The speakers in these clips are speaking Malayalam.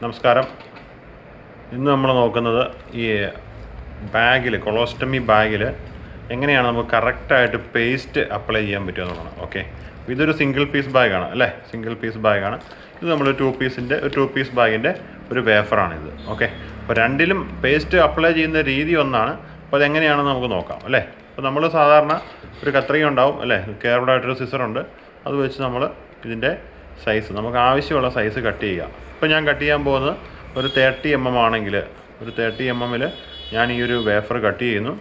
നമസ്കാരം. ഇന്ന് നമ്മൾ നോക്കുന്നത് ഈ ബാഗിൽ കൊളോസ്റ്റമി ബാഗിൽ എങ്ങനെയാണ് നമുക്ക് കറക്റ്റായിട്ട് പേസ്റ്റ് അപ്ലൈ ചെയ്യാൻ പറ്റുമെന്നുള്ളതാണ്. ഓക്കെ, ഇതൊരു സിംഗിൾ പീസ് ബാഗാണ് അല്ലേ, സിംഗിൾ പീസ് ബാഗാണ് ഇത്. നമ്മൾ ടു പീസ് ബാഗിൻ്റെ ഒരു വേഫറാണിത്. ഓക്കെ, അപ്പോൾ രണ്ടിലും പേസ്റ്റ് അപ്ലൈ ചെയ്യുന്ന രീതി ഒന്നാണ്. അപ്പോൾ അതെങ്ങനെയാണെന്ന് നമുക്ക് നോക്കാം അല്ലേ. അപ്പോൾ നമ്മൾ സാധാരണ ഒരു കത്രിക ഉണ്ടാവും അല്ലേ, കേർവ്ഡായിട്ടൊരു സിസറുണ്ട്. അത് വെച്ച് നമ്മൾ ഇതിൻ്റെ സൈസ് നമുക്ക് ആവശ്യമുള്ള സൈസ് കട്ട് ചെയ്യുക. ഇപ്പോൾ ഞാൻ കട്ട് ചെയ്യാൻ പോകുന്നത് ഒരു 30 mm ആണെങ്കിൽ ഒരു 30 mm ഞാൻ ഈ ഒരു വേഫർ കട്ട് ചെയ്യുന്നു.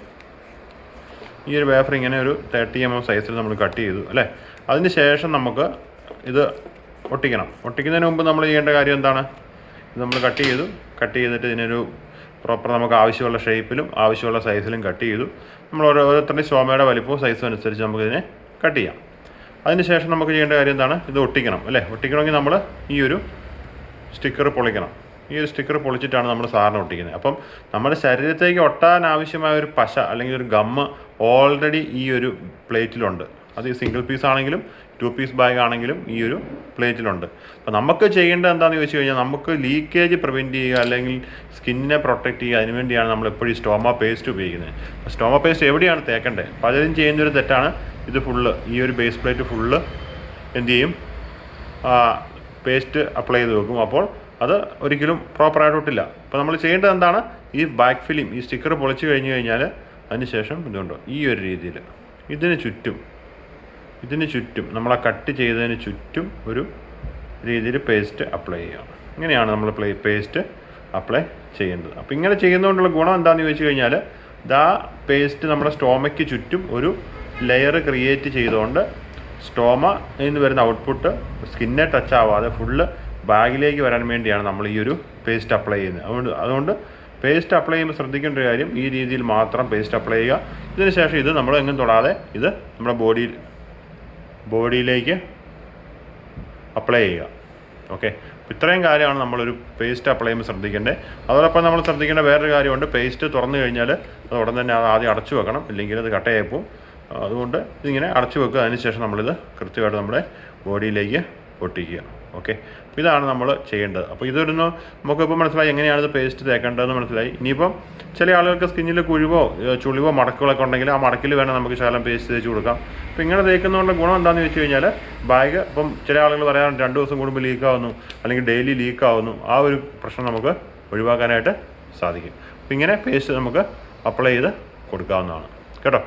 ഈ ഒരു വേഫർ ഇങ്ങനെ ഒരു 30 mm സൈസിൽ നമ്മൾ കട്ട് ചെയ്തു അല്ലേ. അതിന് ശേഷം നമുക്ക് ഇത് ഒട്ടിക്കണം. ഒട്ടിക്കുന്നതിന് മുമ്പ് നമ്മൾ ചെയ്യേണ്ട കാര്യം എന്താണ്? ഇത് നമ്മൾ കട്ട് ചെയ്തിട്ട് ഇതിനൊരു പ്രോപ്പർ നമുക്ക് ആവശ്യമുള്ള ഷേപ്പിലും ആവശ്യമുള്ള സൈസിലും കട്ട് ചെയ്തു. നമ്മൾ ഓരോരുത്തരുടെ സ്റ്റോമയുടെ വലിപ്പവും സൈസും അനുസരിച്ച് നമുക്കിതിനെ കട്ട് ചെയ്യാം. അതിന് ശേഷം നമുക്ക് ചെയ്യേണ്ട കാര്യം എന്താണ്? ഇത് ഒട്ടിക്കണം അല്ലേ. ഒട്ടിക്കണമെങ്കിൽ നമ്മൾ ഈ ഒരു സ്റ്റിക്കർ പൊളിക്കണം. ഈ ഒരു സ്റ്റിക്കർ പൊളിച്ചിട്ടാണ് നമ്മൾ സാറിന് ഒട്ടിക്കുന്നത്. അപ്പം നമ്മുടെ ശരീരത്തേക്ക് ഒട്ടാൻ ആവശ്യമായ ഒരു പശ അല്ലെങ്കിൽ ഒരു ഗമ്മ് ഓൾറെഡി ഈ ഒരു പ്ലേറ്റിലുണ്ട്. അത് ഈ സിംഗിൾ പീസ് ആണെങ്കിലും 2 പീസ് ബാഗ് ആണെങ്കിലും ഈ ഒരു പ്ലേറ്റിലുണ്ട്. അപ്പോൾ നമുക്ക് ചെയ്യേണ്ടത് എന്താണെന്ന് ചോദിച്ചു കഴിഞ്ഞാൽ, നമുക്ക് ലീക്കേജ് പ്രിവെൻറ്റ് ചെയ്യുക അല്ലെങ്കിൽ സ്കിന്നിനെ പ്രൊട്ടക്റ്റ് ചെയ്യുക. അതിനുവേണ്ടിയാണ് നമ്മൾ എപ്പോഴും സ്റ്റോമ പേസ്റ്റ് ഉപയോഗിക്കുന്നത്. സ്റ്റോമ പേസ്റ്റ് എവിടെയാണ് തേക്കേണ്ടത്? പലരും ചെയ്യുന്നൊരു തെറ്റാണ്. ഇത് ഫുള്ള് ഈ ഒരു ബേസ് പ്ലേറ്റ് ഫുള്ള് എന്ത് ചെയ്യും, പേസ്റ്റ് അപ്ലൈ ചെയ്ത് വെക്കും. അപ്പോൾ അത് ഒരിക്കലും പ്രോപ്പറായിട്ട് ഒട്ടില്ല. അപ്പോൾ നമ്മൾ ചെയ്യേണ്ടത് എന്താണ്? ഈ ബാക്ക് ഫിലിം ഈ സ്റ്റിക്കർ പൊളിച്ച് കഴിഞ്ഞ് കഴിഞ്ഞാൽ അതിന് ശേഷം ഇതുകൊണ്ട് ഈ ഒരു രീതിയിൽ ഇതിന് ചുറ്റും നമ്മൾ ആ കട്ട് ചെയ്തതിന് ചുറ്റും ഒരു രീതിയിൽ പേസ്റ്റ് അപ്ലൈ ചെയ്യാം. ഇങ്ങനെയാണ് നമ്മൾ പേസ്റ്റ് അപ്ലൈ ചെയ്യേണ്ടത്. അപ്പോൾ ഇങ്ങനെ ചെയ്യുന്നതുകൊണ്ടുള്ള ഗുണം എന്താണെന്ന് ചോദിച്ചു കഴിഞ്ഞാൽ, ഇതാ പേസ്റ്റ് നമ്മുടെ സ്റ്റോമയ്ക്ക് ചുറ്റും ഒരു ലെയർ ക്രിയേറ്റ് ചെയ്തുകൊണ്ട് സ്റ്റോമ നിന്ന് വരുന്ന ഔട്ട്പുട്ട് സ്കിന്നെ ടച്ച് ആവാതെ ഫുള്ള് ബാഗിലേക്ക് വരാൻ വേണ്ടിയാണ് നമ്മൾ ഈ ഒരു പേസ്റ്റ് അപ്ലൈ ചെയ്യുന്നത്. അതുകൊണ്ട് പേസ്റ്റ് അപ്ലൈ ചെയ്യുമ്പോൾ ശ്രദ്ധിക്കേണ്ട ഒരു കാര്യം, ഈ രീതിയിൽ മാത്രം പേസ്റ്റ് അപ്ലൈ ചെയ്യുക. ഇതിന് ശേഷം ഇത് നമ്മൾ എങ്ങും തൊടാതെ ഇത് നമ്മുടെ ബോഡിയിലേക്ക് അപ്ലൈ ചെയ്യുക. ഓക്കെ, ഇത്രയും കാര്യമാണ് നമ്മളൊരു പേസ്റ്റ് അപ്ലൈ ചെയ്യുമ്പോൾ ശ്രദ്ധിക്കേണ്ടത്. അതോടൊപ്പം നമ്മൾ ശ്രദ്ധിക്കേണ്ട വേറൊരു കാര്യമുണ്ട്. പേസ്റ്റ് തുറന്നു കഴിഞ്ഞാൽ അത് ഉടൻ തന്നെ ആദ്യം അടച്ചു വെക്കണം, ഇല്ലെങ്കിൽ അത് കട്ടയായിപ്പോവും. അതുകൊണ്ട് ഇതിങ്ങനെ അടച്ചു വെക്കുക. അതിനുശേഷം നമ്മളിത് കൃത്യമായിട്ട് നമ്മുടെ ബോഡിയിലേക്ക് ഒട്ടിക്കുക. ഓക്കെ, അപ്പോൾ ഇതാണ് നമ്മൾ ചെയ്യേണ്ടത്. അപ്പോൾ ഇതൊരുന്ന് നമുക്കിപ്പോൾ മനസ്സിലായി എങ്ങനെയാണ് ഇത് പേസ്റ്റ് തേക്കേണ്ടതെന്ന് മനസ്സിലായി. ഇനിയിപ്പം ചില ആളുകൾക്ക് സ്കിന്നിൽ കുഴിവോ ചുളിവോ മടക്കുകളൊക്കെ ഉണ്ടെങ്കിൽ ആ മടക്കിൽ വേണം നമുക്ക് ശകലം പേസ്റ്റ് തേച്ച് കൊടുക്കാം. അപ്പോൾ ഇങ്ങനെ തേക്കുന്നതുകൊണ്ട് ഗുണം എന്താണെന്ന് വെച്ച് കഴിഞ്ഞാൽ, ബാഗ് ഇപ്പം ചില ആളുകൾ പറയാറുണ്ട് 2 ദിവസം കൂടുമ്പോൾ ലീക്കാവുന്നു അല്ലെങ്കിൽ ഡെയിലി ലീക്കാവുന്നു. ആ ഒരു പ്രശ്നം നമുക്ക് ഒഴിവാക്കാനായിട്ട് സാധിക്കും. അപ്പോൾ ഇങ്ങനെ പേസ്റ്റ് നമുക്ക് അപ്ലൈ ചെയ്ത് കൊടുക്കാവുന്നതാണ് കേട്ടോ.